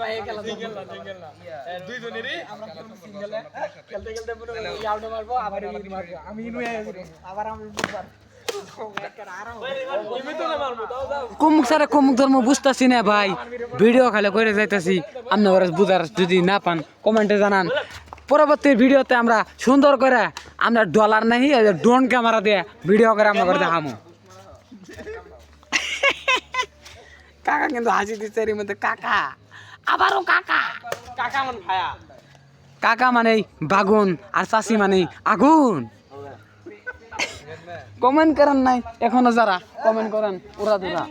ভাই খেলা সিঙ্গেল না দুইজনেরই আমরা সিঙ্গেলে খেলতে খেলতে পুরো আউট মারবো আবার ইন মারবো আমি ইন হয়ে যাব আবার আমি বুঝবার কুমুক সারা কুমুক ধর্ম বুঝতাছি না ভাই ভিডিও খালি করে যাইতাছি আপনারা বুঝার যদি না পান কমেন্টে জানান পরবর্তী ভিডিওতে আমরা সুন্দর করে আমরা ডলার নাই ড্রোন ক্যামেরা দিয়ে ভিডিও করে আমরা করে দেখামু কাকা কিন্তু হাসি দিচ্ছে এর মধ্যে কাকা আবারও কাকা কাকা মন ভায়া কাকা মানে বাগুন আর চাষি মানে আগুন কমেন্ট করেন নাই এখনো যারা কমেন্ট করেন ওরা তোরা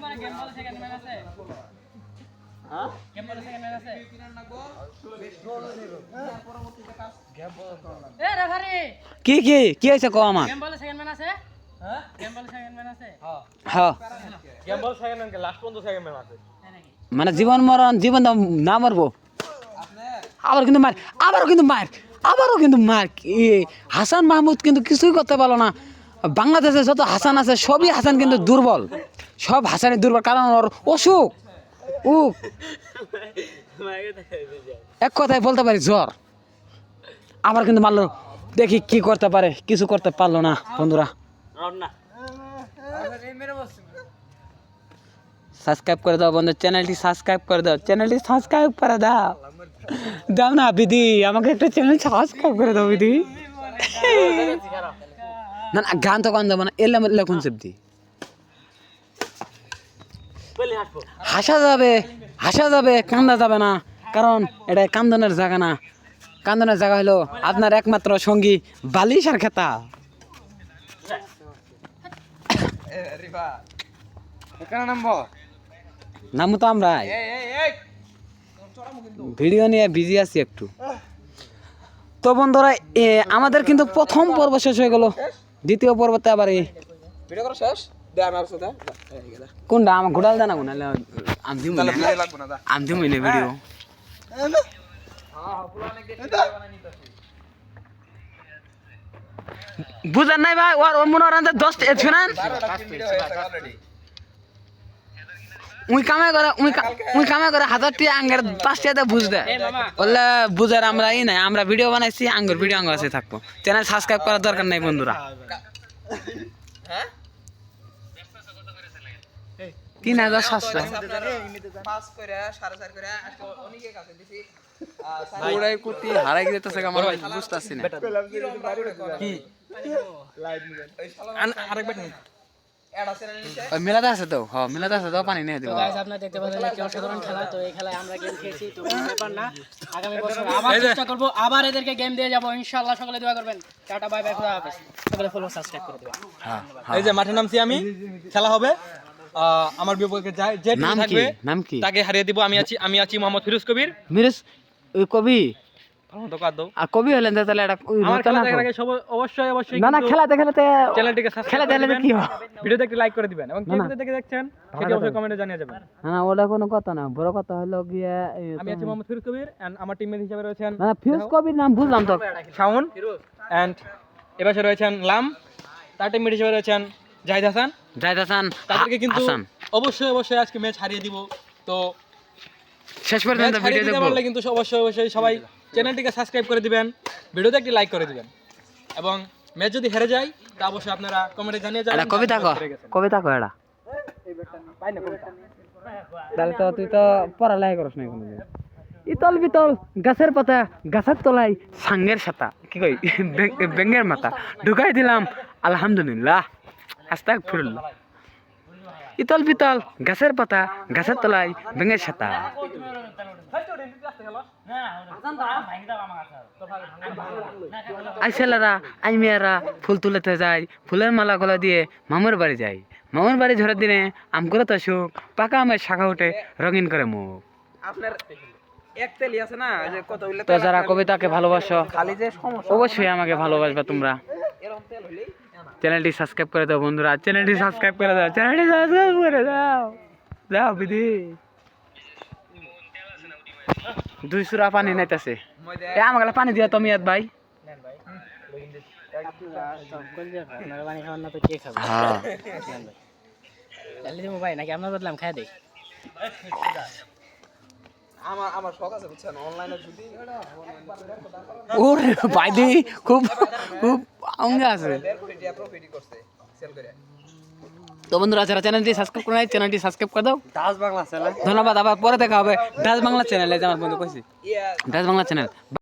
কি কি কি হয়েছে কো আমার মানে জীবন মরণ জীবন না মরবো আবার কিন্তু মার আবারও কিন্তু মার হাসান মাহমুদ কিন্তু কিছুই করতে পারলো না বাংলাদেশে যত হাসান আছে সবই হাসান কিন্তু দুর্বল সব হাসানই দুর্বল কারণ ওর অসুখ উক এক কথায় বলতে পারি জ্বর আবার কিন্তু মারলো দেখি কি করতে পারে কিছু করতে পারলো না বন্ধুরা সাবস্ক্রাইব করে দাও বন্ধু চ্যানেলটি সাবস্ক্রাইব করে দাও না বিধি আমাকে একটা চ্যানেল সাবস্ক্রাইব করে দাও বিধি না না গান তো গান দেবো না এলাম কনসেপ্ট দি হাসা যাবে কান্দা যাবে না কারণ এটা কান্দনের জায়গা না কান্দনের জায়গা হলো আপনার একমাত্র সঙ্গী বালিশ আর খেতা নামও তো আমরা ভিডিও নিয়ে বিজি আছি একটু তো বন্ধুরা আমাদের কিন্তু প্রথম পর্ব শেষ হয়ে গেল দ্বিতীয় পর্বতে আবার ভিডিও করা শেষ দে আমার সাথে কোনটা আমার ঘোড়াল দানা কোন আমি দিমই না ভিডিও বুঝলেন নাই ভাই ওর মনে হয় 10 শুনেন উই কামে করে 1000 টি আঙ্গের 5 টাকা বুঝ দেয় বললে বুঝার আমরা নাই আমরা ভিডিও বানাইছি আঙ্গুর ভিডিও আঙ্গুর আছে থাকবো চ্যানেল সাবস্ক্রাইব করার দরকার নাই বন্ধুরা হ্যাঁ 3700 পাস করে 4.5 করে আজকে অনেকের কাছে দিছি ওরাই কুটি হারাই গেতেছে আমার বুঝতাছি না কি লাইভ আরেকবার নি মেলাতে আছে তো মেলাতে আছে তো পানি নিয়ে দিব গাইস আপনারা দেখতে পাচ্ছেন কি অসাধারণ খেলা তো এই খেলায় আমরা গেম খেলছি তো ব্যাপার না আগামী বছর আবার চেষ্টা করব আবার এদেরকে গেম দিয়ে যাব ইনশাআল্লাহ সকলে দোয়া করবেন টাটা বাই বাই খোদা হাফেজ সকলে ফলো সাবস্ক্রাইব করে দিবেন হ্যাঁ এই যে মাঠে নামছি আমি খেলা হবে আমার বিপক্ষে যায় যে টিম থাকবে নাম কি তাকে হারিয়ে দিব আমি আছি মোহাম্মদ ফিরোজ কবির মিরাজ ওই কবি তো কাদ দাও আর কবি হলেন তাহলে এটা আমার খেলা দেখার আগে অবশ্যই না না খেলাতে চ্যানেলটিকে সাবস্ক্রাইব করে দিবেন কি হয় ভিডিওতে একটু লাইক করে দিবেন এবং কে কোথা থেকে দেখছেন সেটা অবশ্যই কমেন্টে জানিয়ে যাবেন না ওটা কোনো কথা না বড় কথা হলো গিয়ে আমি আছি মোহাম্মদ ফিরোজ কবির এন্ড আমার টিমমেট হিসেবে রয়েছেন না ফিরোজ কবির নাম বুঝলাম তো শাওন এন্ড এবারে রয়েছেন লাম তার টিমমেট হিসেবে রয়েছেন জাহিদ হাসান তাদেরকে কিন্তু অবশ্যই আজকে ম্যাচ হারিয়ে দিব তো শেষ পর্যন্ত ভিডিও দেখব বললে কিন্তু অবশ্যই সবাই চ্যানেলটিকে সাবস্ক্রাইব করে দিবেন ভিডিওতে একটি লাইক করে দিবেন এবং ম্যাচ যদি হেরে যায় তা অবশ্যই আপনারা কমেন্টে জানিয়ে যাবেন এটা কবিতা কো এটা তাহলে তো তুই তো পড়ালেখা করছ না কোনো ইতল বিতল গাছের পাতা গাছের তলায় সাঙ্গের সাতা কি কই বেঙ্গের মাথা ঢুকাই দিলাম আলহামদুলিল্লাহ আস্তাগফিরুল্লাহ ইতল বিতল গাছের পাতা গাছের তলায় বেঙ্গের সাতা আই ছেলেরা আই মেয়েরা ফুল তুলেতে যায় ফুলের মালা গলা দিয়ে মামুর বাড়ি যাই মামুর বাড়ি ঝড়ের দিনে আম করে তো সুখ পাকা আমের শাখা উঠে রঙিন করে মুখ আপনার এক তেলি আছে না যে কত হইলে তো যারা কবিতাকে ভালোবাসো খালি যে সমস্যা অবশ্যই আমাকে ভালোবাসবা তোমরা এরকম তেল হইলেই চ্যানেলটি সাবস্ক্রাইব করে দাও বন্ধুরা চ্যানেলটি সাবস্ক্রাইব করে দাও বিধি 2 সুরা পানি নাইতাছে এ আমাকে পানি দিয়া তুমি ইয়াদ ভাই আপনারা পানি খাওয়ার না তো কে খাবে তাহলে দিমু ভাই নাকি আমরা বদলাম খাই দেই আমার শখ আছে বুঝছেন অনলাইনে যদি ওরে ভাই দি খুব খুব অঙ্গে আছে। প্রফিট করছে সেল করে। তো বন্ধুরা যারা চ্যানেলটি সাবস্ক্রাইব করে নাই চ্যানেলটি সাবস্ক্রাইব করে দাও। দাস বাংলা চ্যানেল ধন্যবাদ, আবার পরে দেখা হবে। ডাচ বাংলা চ্যানেলে আমার বন্ধু কইছি, ডাচ বাংলা চ্যানেল।